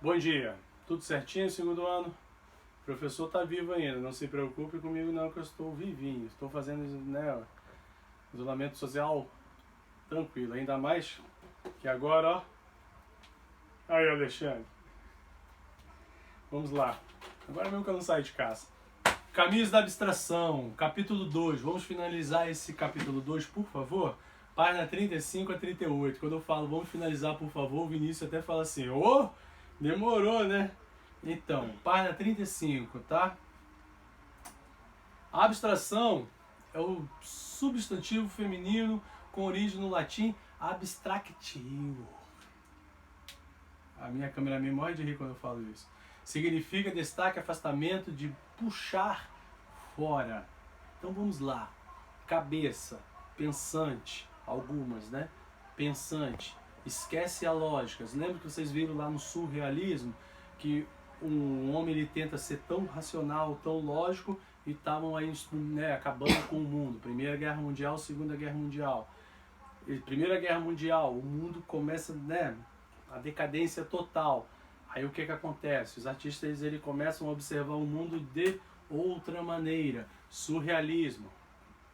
Bom dia, tudo certinho, segundo ano? O professor tá vivo ainda, não se preocupe comigo não que eu estou vivinho, estou fazendo isolamento social tranquilo, ainda mais que agora, ó. Aí, Alexandre, vamos lá, agora mesmo que eu não saio de casa. Caminhos da abstração, capítulo 2, vamos finalizar esse capítulo 2, por favor? Página 35 a 38, quando eu falo vamos finalizar, por favor, o Vinícius até fala assim, demorou, né? Então, página 35, tá? A abstração é o substantivo feminino com origem no latim abstractio. A minha câmera morre de rir quando eu falo isso. Significa destaque, afastamento, de puxar fora. Então vamos lá. Cabeça, pensante, algumas, né? Pensante, esquece a lógica. Lembra que vocês viram lá no surrealismo que um homem ele tenta ser tão racional, tão lógico e estavam aí, né, acabando com o mundo. Primeira Guerra Mundial, Segunda Guerra Mundial. Primeira Guerra Mundial, o mundo começa, né, a decadência total. Aí o que acontece? Os artistas eles começam a observar o mundo de outra maneira. Surrealismo,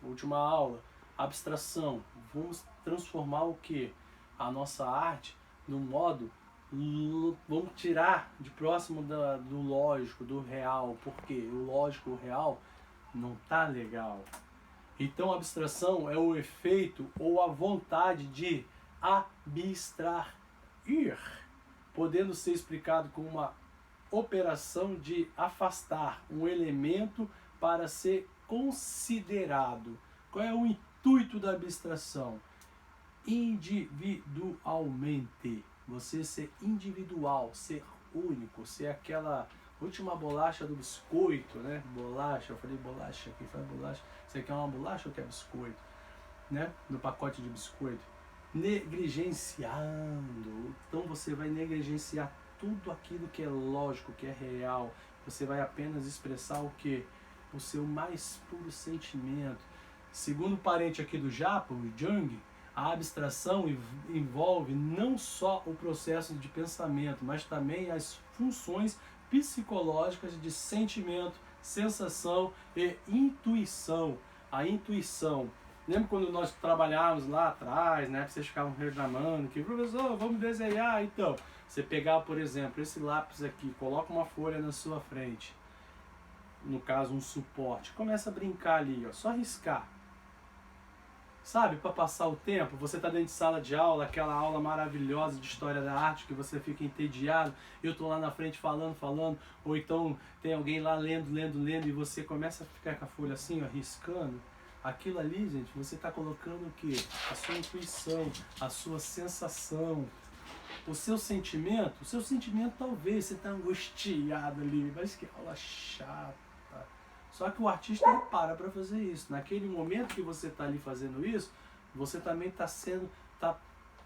última aula, abstração. Vamos transformar o que? A nossa arte no modo, vamos tirar de próximo do lógico, do real, porque o lógico, o real não tá legal. Então a abstração é o efeito ou a vontade de abstrair, podendo ser explicado como uma operação de afastar um elemento para ser considerado. Qual é o intuito da abstração? Individualmente. Você ser individual, ser único, ser aquela última bolacha do biscoito, né? Bolacha, eu falei bolacha, quem faz bolacha? Você quer uma bolacha ou quer biscoito? Né? No pacote de biscoito. Negligenciando. Então você vai negligenciar tudo aquilo que é lógico, que é real. Você vai apenas expressar o que? O seu mais puro sentimento. Segundo o parente aqui do Japa, o Jung, a abstração envolve não só o processo de pensamento, mas também as funções psicológicas de sentimento, sensação e intuição. A intuição. Lembra quando nós trabalhávamos lá atrás, né? Que vocês ficavam reclamando que, professor, vamos desenhar. Então, você pegar, por exemplo, esse lápis aqui, coloca uma folha na sua frente, no caso um suporte, começa a brincar ali, ó, só riscar. Sabe, para passar o tempo, você está dentro de sala de aula, aquela aula maravilhosa de história da arte, que você fica entediado, eu estou lá na frente falando, ou então tem alguém lá lendo, e você começa a ficar com a folha assim, ó, riscando. Aquilo ali, gente, você está colocando o quê? A sua intuição, a sua sensação, o seu sentimento talvez você está angustiado ali, mas que aula chata. Só que o artista não para fazer isso. Naquele momento que você está ali fazendo isso, você também está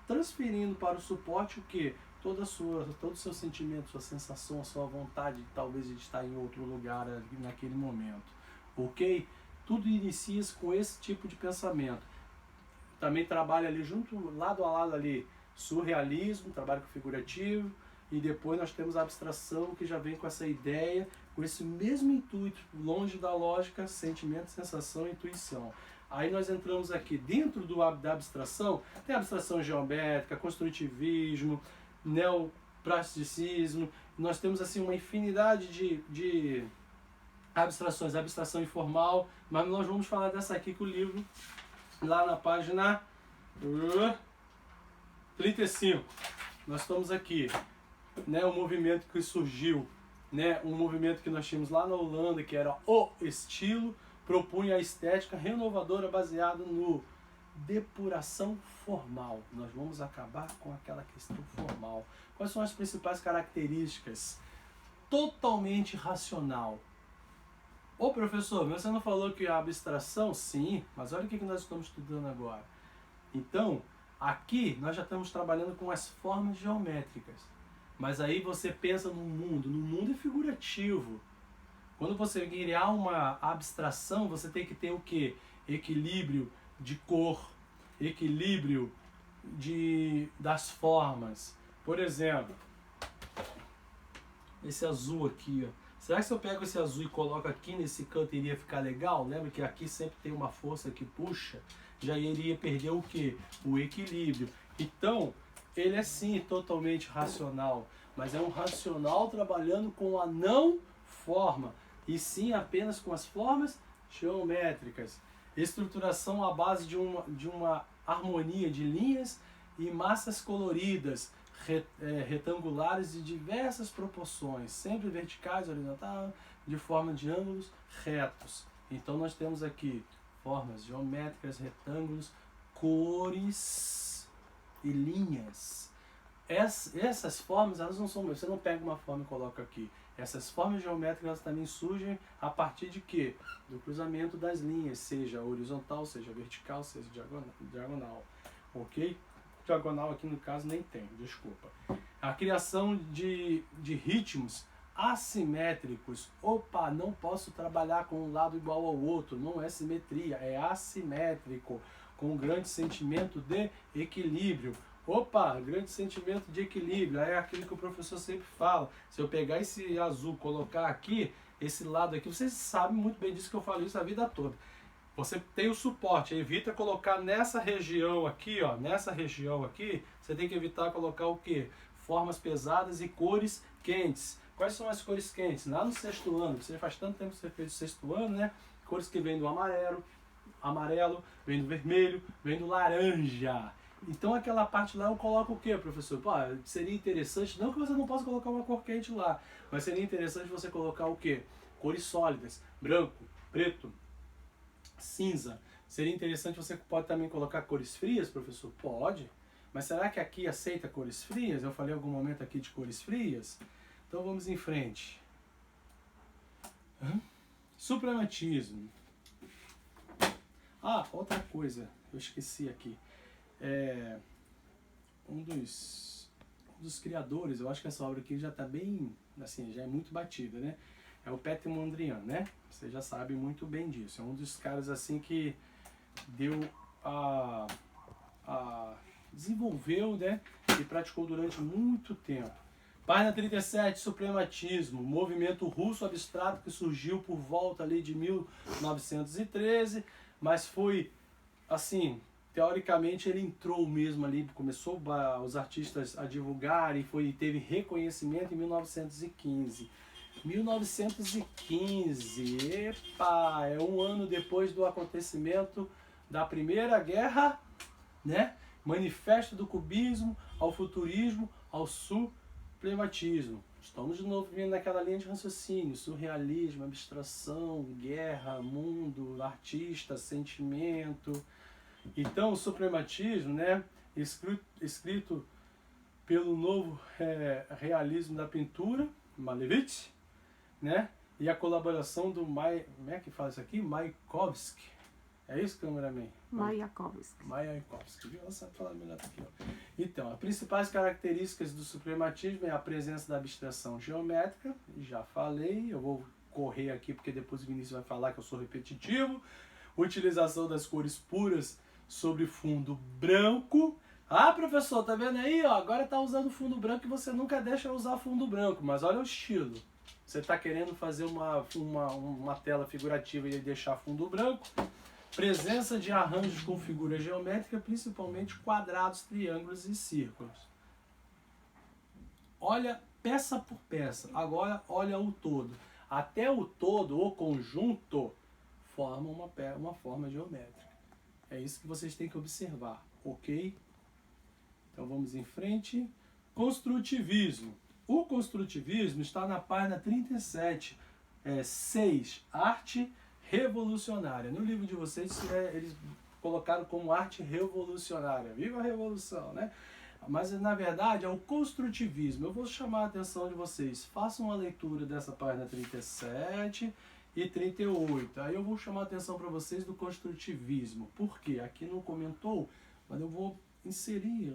transferindo para o suporte o quê? Todo o seu sentimento, sua sensação, a sua vontade talvez de estar em outro lugar ali, naquele momento. Ok? Tudo inicia com esse tipo de pensamento. Também trabalha ali junto, lado a lado ali, surrealismo, trabalho com figurativo, e depois nós temos a abstração que já vem com essa ideia, com esse mesmo intuito, longe da lógica, sentimento, sensação e intuição. Aí nós entramos aqui dentro da abstração, tem abstração geométrica, construtivismo, neoplasticismo, nós temos assim uma infinidade de abstrações, abstração informal, mas nós vamos falar dessa aqui com o livro, lá na página 35. Nós estamos aqui, né, um movimento que surgiu, né, um movimento que nós tínhamos lá na Holanda, que era o estilo, propunha a estética renovadora baseada no depuração formal. Nós vamos acabar com aquela questão formal. Quais são as principais características? Totalmente racional. Ô professor, mas você não falou que a abstração? Sim, mas olha o que nós estamos estudando agora. Então, aqui nós já estamos trabalhando com as formas geométricas. Mas aí você pensa no mundo é figurativo. Quando você criar uma abstração, você tem que ter o quê? Equilíbrio de cor, equilíbrio das formas. Por exemplo, esse azul aqui, ó. Será que se eu pego esse azul e coloco aqui nesse canto iria ficar legal? Lembra que aqui sempre tem uma força que puxa? Já iria perder o quê? O equilíbrio. Então, ele é sim totalmente racional, mas é um racional trabalhando com a não forma, e sim apenas com as formas geométricas. Estruturação à base de uma harmonia de linhas e massas coloridas, retangulares de diversas proporções, sempre verticais, horizontais, de forma de ângulos retos. Então nós temos aqui formas geométricas, retângulos, cores e linhas. Essas formas, elas não são, você não pega uma forma e coloca aqui. Essas formas geométricas elas também surgem a partir de quê? Do cruzamento das linhas, seja horizontal, seja vertical, seja diagonal. Ok? Diagonal aqui no caso nem tem, desculpa. A criação de ritmos assimétricos. Opa, não posso trabalhar com um lado igual ao outro, não é simetria, é assimétrico, com um grande sentimento de equilíbrio. Opa, grande sentimento de equilíbrio, é aquilo que o professor sempre fala. Se eu pegar esse azul, colocar aqui, esse lado aqui, vocês sabem muito bem disso que eu falo isso a vida toda. Você tem o suporte, evita colocar nessa região aqui, ó, nessa região aqui, você tem que evitar colocar o quê? Formas pesadas e cores quentes. Quais são as cores quentes? Lá no sexto ano, você faz tanto tempo que você fez o sexto ano, né? Cores que vêm do amarelo, vem do vermelho, vem do laranja. Então aquela parte lá eu coloco o quê, professor? Pô, seria interessante, não que você não possa colocar uma cor quente lá, mas seria interessante você colocar o quê? Cores sólidas, branco, preto, cinza. Seria interessante você pode também colocar cores frias, professor? Pode. Mas será que aqui aceita cores frias? Eu falei em algum momento aqui de cores frias. Então vamos em frente. Suprematismo. Ah, outra coisa, eu esqueci aqui. Um dos criadores, eu acho que essa obra aqui já está bem, assim, já é muito batida, né? É o Pet Mondrian, né? Você já sabe muito bem disso. É um dos caras assim que deu desenvolveu, né? E praticou durante muito tempo. Página 37, suprematismo, movimento russo abstrato que surgiu por volta ali de 1913, mas foi assim, teoricamente ele entrou mesmo ali, começou os artistas a divulgarem, teve reconhecimento em 1915. 1915, epa, é um ano depois do acontecimento da Primeira Guerra, né? Manifesto do cubismo ao futurismo, ao suprematismo. Estamos de novo vindo naquela linha de raciocínio, surrealismo, abstração, guerra, mundo, artista, sentimento. Então o suprematismo, né, escrito pelo novo realismo da pintura, Malevich, né, e a colaboração do como é que fala isso aqui? Mayakovsky. É isso, cameraman? Mayakovsky. Mayakovsky. Viu? Ela sabe falar melhor aqui, ó. Então, as principais características do suprematismo é a presença da abstração geométrica. Já falei, eu vou correr aqui porque depois o Vinícius vai falar que eu sou repetitivo. Utilização das cores puras sobre fundo branco. Ah, professor, tá vendo aí? Ó, agora tá usando fundo branco e você nunca deixa usar fundo branco. Mas olha o estilo. Você está querendo fazer uma tela figurativa e deixar fundo branco. Presença de arranjos com figura geométrica, principalmente quadrados, triângulos e círculos. Olha peça por peça. Agora olha o todo. Até o todo, o conjunto, forma uma forma geométrica. É isso que vocês têm que observar, ok? Então vamos em frente. Construtivismo. O construtivismo está na página 37, 6, arte revolucionária. No livro de vocês, eles colocaram como arte revolucionária. Viva a revolução, né? Mas na verdade é o construtivismo. Eu vou chamar a atenção de vocês. Façam uma leitura dessa página 37 e 38. Aí eu vou chamar a atenção para vocês do construtivismo. Por quê? Aqui não comentou, mas eu vou inserir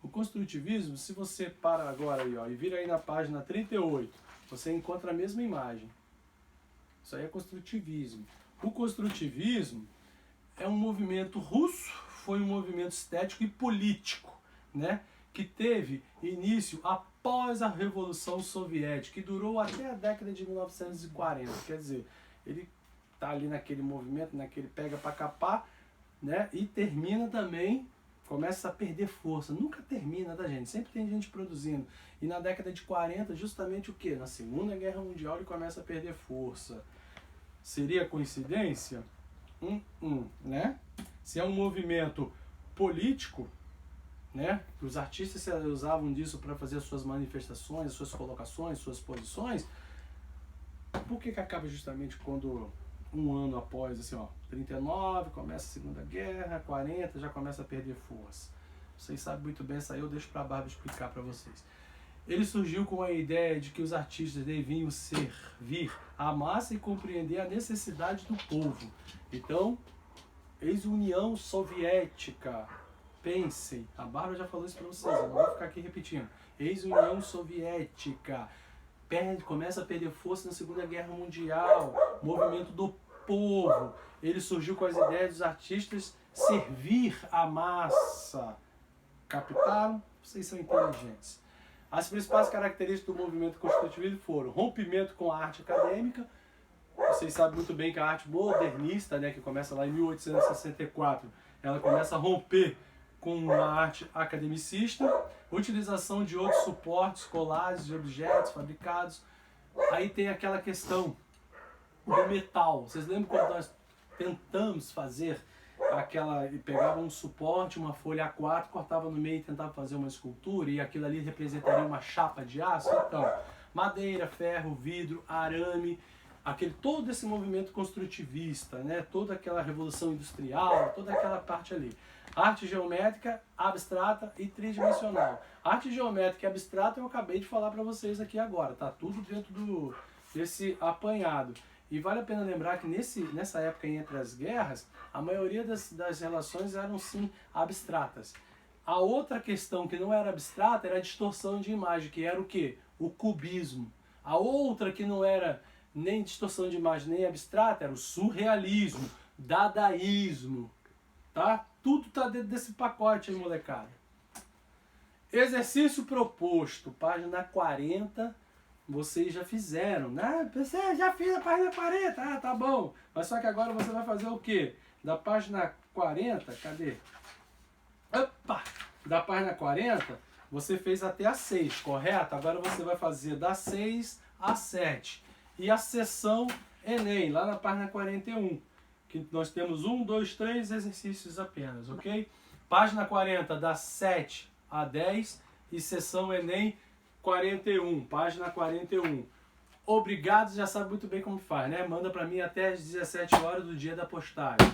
o construtivismo. Se você para agora aí, ó, e vira aí na página 38, você encontra a mesma imagem. Isso aí é construtivismo. O construtivismo é um movimento russo, foi um movimento estético e político, né, que teve início após a Revolução Soviética, que durou até a década de 1940. Quer dizer, ele está ali naquele movimento, naquele pega para capar, né? E termina também, começa a perder força. Nunca termina, tá, gente? Sempre tem gente produzindo. E na década de 40, justamente o quê? Na Segunda Guerra Mundial ele começa a perder força. Seria coincidência? Né? Se é um movimento político, né? Os artistas usavam disso para fazer suas manifestações, suas colocações, suas posições. Por que acaba justamente quando um ano após, assim, ó, 39, começa a Segunda Guerra, 40, já começa a perder força? Vocês sabem muito bem, essa aí eu deixo para a Bárbara explicar para vocês. Ele surgiu com a ideia de que os artistas deviam servir a massa e compreender a necessidade do povo. Então, ex-União Soviética, pensem, a Bárbara já falou isso para vocês, eu não vou ficar aqui repetindo. Ex-União Soviética, começa a perder força na Segunda Guerra Mundial, movimento do povo. Ele surgiu com as ideias dos artistas servir a massa. Captaram? Vocês são inteligentes. As principais características do movimento constitutivo foram rompimento com a arte acadêmica. Vocês sabem muito bem que a arte modernista, né, que começa lá em 1864, ela começa a romper com a arte academicista. Utilização de outros suportes, colagens de objetos fabricados. Aí tem aquela questão do metal. Vocês lembram quando nós tentamos fazer aquela, pegava um suporte, uma folha A4, cortava no meio e tentava fazer uma escultura, e aquilo ali representaria uma chapa de aço? Então, madeira, ferro, vidro, arame, todo esse movimento construtivista, né? Toda aquela revolução industrial, toda aquela parte ali. Arte geométrica, abstrata e tridimensional. Arte geométrica e abstrata eu acabei de falar para vocês aqui agora, tá tudo dentro desse apanhado. E vale a pena lembrar que nessa época entre as guerras, a maioria das relações eram sim abstratas. A outra questão que não era abstrata era a distorção de imagem, que era o quê? O cubismo. A outra que não era nem distorção de imagem nem abstrata era o surrealismo, dadaísmo. Tá? Tudo está dentro desse pacote aí, molecada. Exercício proposto, página 40. Vocês já fizeram, né? Você já fez a página 40, ah, tá bom. Mas só que agora você vai fazer o quê? Da página 40, cadê? Opa! Da página 40, você fez até a 6, correto? Agora você vai fazer da 6 a 7. E a seção Enem, lá na página 41. Que nós temos 1, 2, 3 exercícios apenas, ok? Página 40, da 7 a 10. E seção Enem 41, página 41. Obrigado, já sabe muito bem como faz, né? Manda para mim até às 17 horas do dia da postagem.